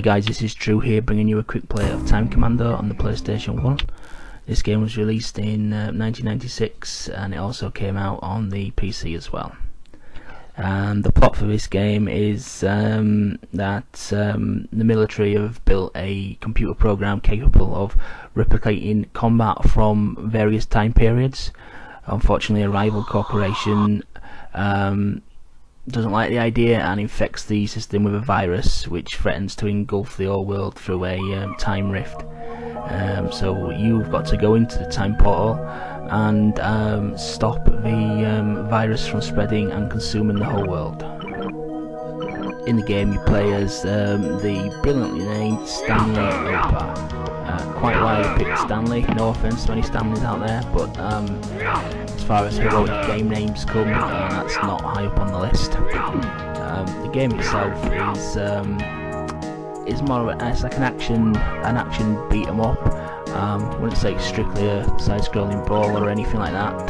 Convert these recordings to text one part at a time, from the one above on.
Hi guys, this is Drew here, bringing you a quick play of Time Commando on the PlayStation 1. This game was released in 1996 and it also came out on the PC as well. And the plot for this game is that the military have built a computer program capable of replicating combat from various time periods. Unfortunately, a rival corporation doesn't like the idea and infects the system with a virus which threatens to engulf the whole world through a time rift. So you've got to go into the time portal and stop the virus from spreading and consuming the whole world. In the game you play as the brilliantly named Stanley Opar. Quite why I picked Stanley, no offence to any Stanleys out there, but as far as heroic game names come, that's not high up on the list. The game itself is more of it's like an action beat 'em up. I wouldn't say it's strictly a side-scrolling brawl or anything like that,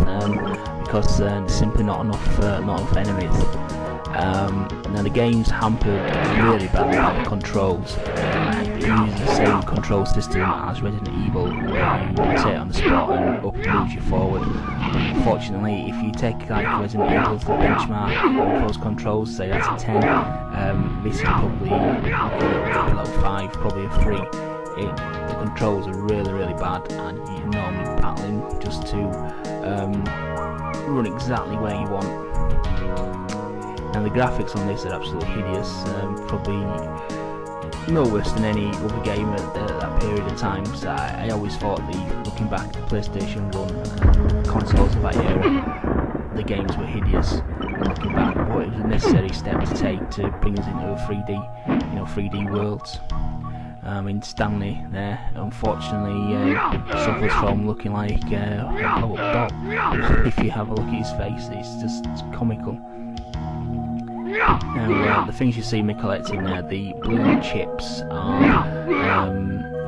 because there's simply not enough enemies. Now the game's hampered really badly by the controls. It uses the same control system as Resident Evil, where you rotate on the spot and up moves you forward. Unfortunately, if you take like Resident Evil as the benchmark of those controls, say that's a 10, this is probably below 5, probably a 3. The controls are really bad, and you're normally battling just to run exactly where you want. And the graphics on this are absolutely hideous, probably no worse than any other game at that period of time. So I always thought, looking back at the PlayStation 1 consoles of that era, the games were hideous. Looking back, but it was a necessary step to take to bring us into a 3D worlds. In Stanley there, unfortunately, suffers from looking like a blow up doll. If you have a look at his face, it's comical. Now, the things you see me collecting there, the blue chips are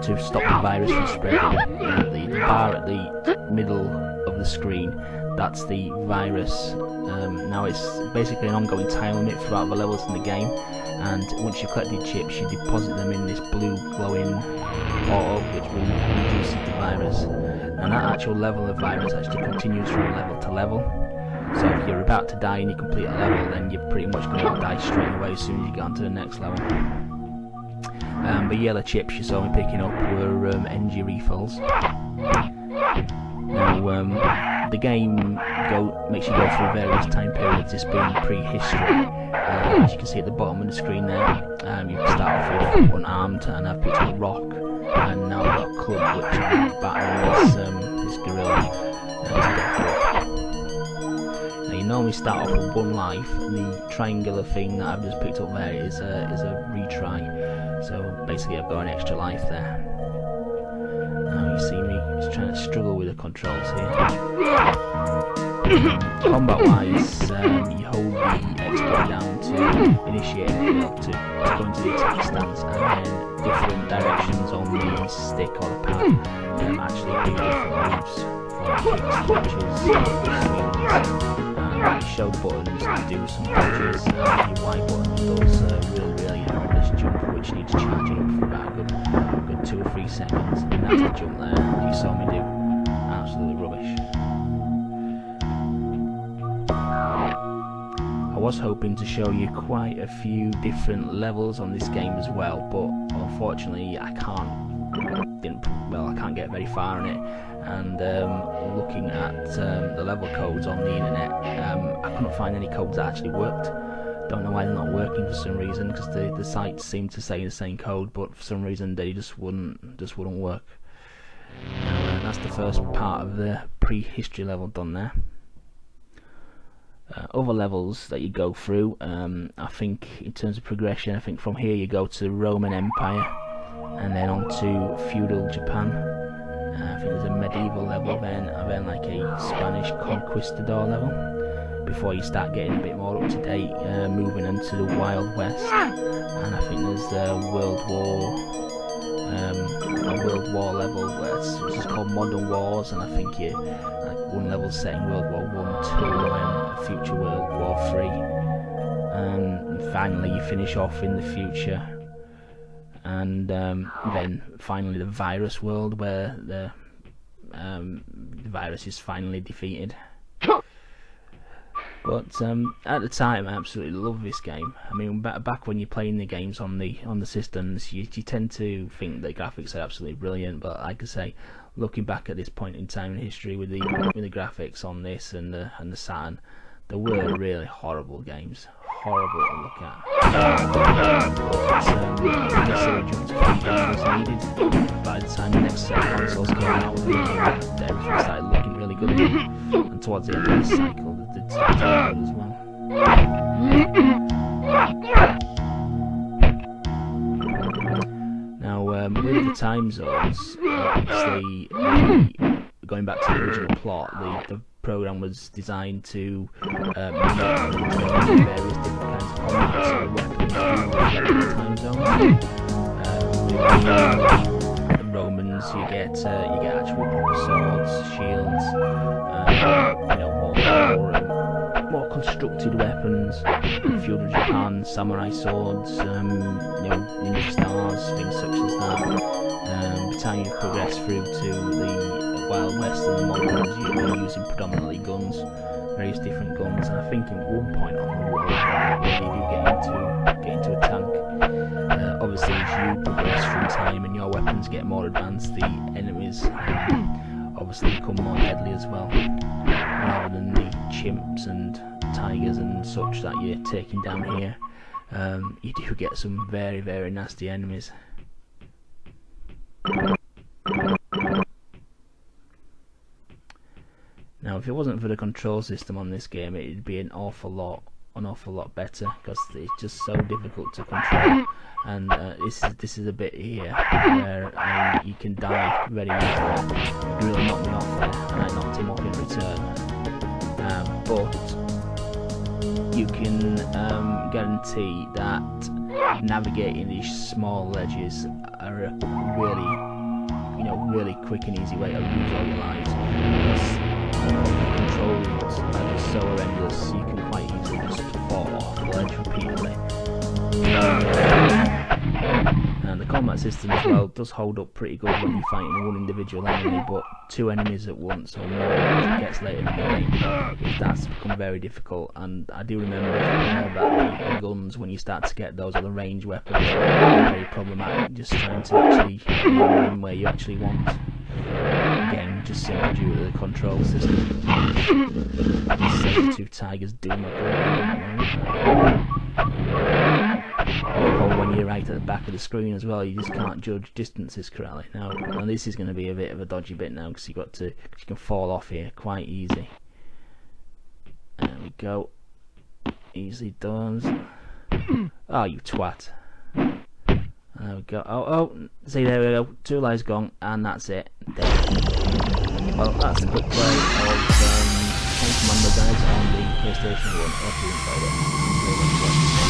to stop the virus from spreading. The bar at the middle of the screen, that's the virus. Now it's basically an ongoing time limit throughout the levels in the game, and once you've collected chips, you deposit them in this blue glowing portal which will reduce the virus. And that actual level of virus actually continues from level to level. So if you're about to die and you complete a level, then you're pretty much going to die straight away as soon as you get onto the next level. The yellow chips you saw me picking up were energy refills. Now the game makes you go through various time periods, this being prehistory. As you can see at the bottom of the screen there, you can start off with unarmed, and I've picked up a rock, and now I've got a club which will batter this gorilla. You normally start off with 1 life, and the triangular thing that I've just picked up there is a retry. So basically I've got an extra life there. Now you see me just trying to struggle with the controls here. Combat wise, you hold the X button down to initiate to go into the attack stance, and then different directions on the stick or the pad actually do different moves for switches. You show the buttons to do some dodges, your Y button does really horrendous jump which needs charging up for about a good 2 or 3 seconds, and that's the jump there that you saw me do. Absolutely rubbish. I was hoping to show you quite a few different levels on this game as well, but unfortunately I can't get very far on it. And looking at the level codes on the internet, I couldn't find any codes that actually worked. Don't know why they're not working for some reason, because the sites seem to say the same code, but for some reason they just wouldn't work. That's the first part of the prehistory level done there. Other levels that you go through, I think in terms of progression, I think from here you go to the Roman Empire, and then on to Feudal Japan. I think there's a medieval level, then like a Spanish Conquistador level, before you start getting a bit more up to date, moving into the Wild West. And I think there's a World War level, which is called Modern Wars, and I think one level's set in World War 1, 2, and future World War 3. And finally you finish off in the future. and then finally the virus world, where the virus is finally defeated. But at the time, I absolutely love this game. I mean, back when you're playing the games on the systems, you tend to think the graphics are absolutely brilliant. But like I say, looking back at this point in time in history with the graphics on this and the Saturn, they were really horrible games, horrible to look at. But necessary jump to was needed. By the time the next set of consoles came out, everything started looking really good again. And towards the end of this cycle, they did start to look good as well. Now, with the time zones, obviously, going back to the original plot, the program was designed to mimic various different kinds of combat, so weapons do reflect the time zones. The Romans, you get actual proper swords, shields, more constructed weapons. Feudal Japan, samurai swords, ninja stars, things such as that. By the time you progress through to the Wild West and the moderns, you're using predominantly guns, various different guns. And I think at one point on the world, you do get into a tank. Obviously, as you progress through time and your weapons get more advanced, the enemies obviously become more deadly as well, rather than the chimps and tigers and such that you're taking down here. You do get some very, very nasty enemies. Now, if it wasn't for the control system on this game, it'd be an awful lot better, because it's just so difficult to control. And this is a bit here where you can die very easily. He really knocked me off there, and I knocked him off in return. But you can guarantee that navigating these small ledges are a really quick and easy way to lose all your lives. The controls are just so horrendous, you can quite easily just fall off the ledge repeatedly. And the combat system as well does hold up pretty good when you're fighting one individual enemy, but two enemies at once or more as it gets later in the game, it starts to become very difficult. And I do remember that the guns, when you start to get those other range weapons, are very problematic, just trying to actually aim them where you actually want. Again, just simply due to the control system. These saber-tooth tigers do my when you're right at the back of the screen as well, you just can't judge distances correctly. Now this is going to be a bit of a dodgy bit now, because you can fall off here quite easy. There we go. Easily done. Oh, you twat. There we go. Oh, see, there we go. 2 lives gone, and that's it. Dead. Well, that's a quick play of Commando, guys, on the PlayStation 1. Hope you enjoyed it.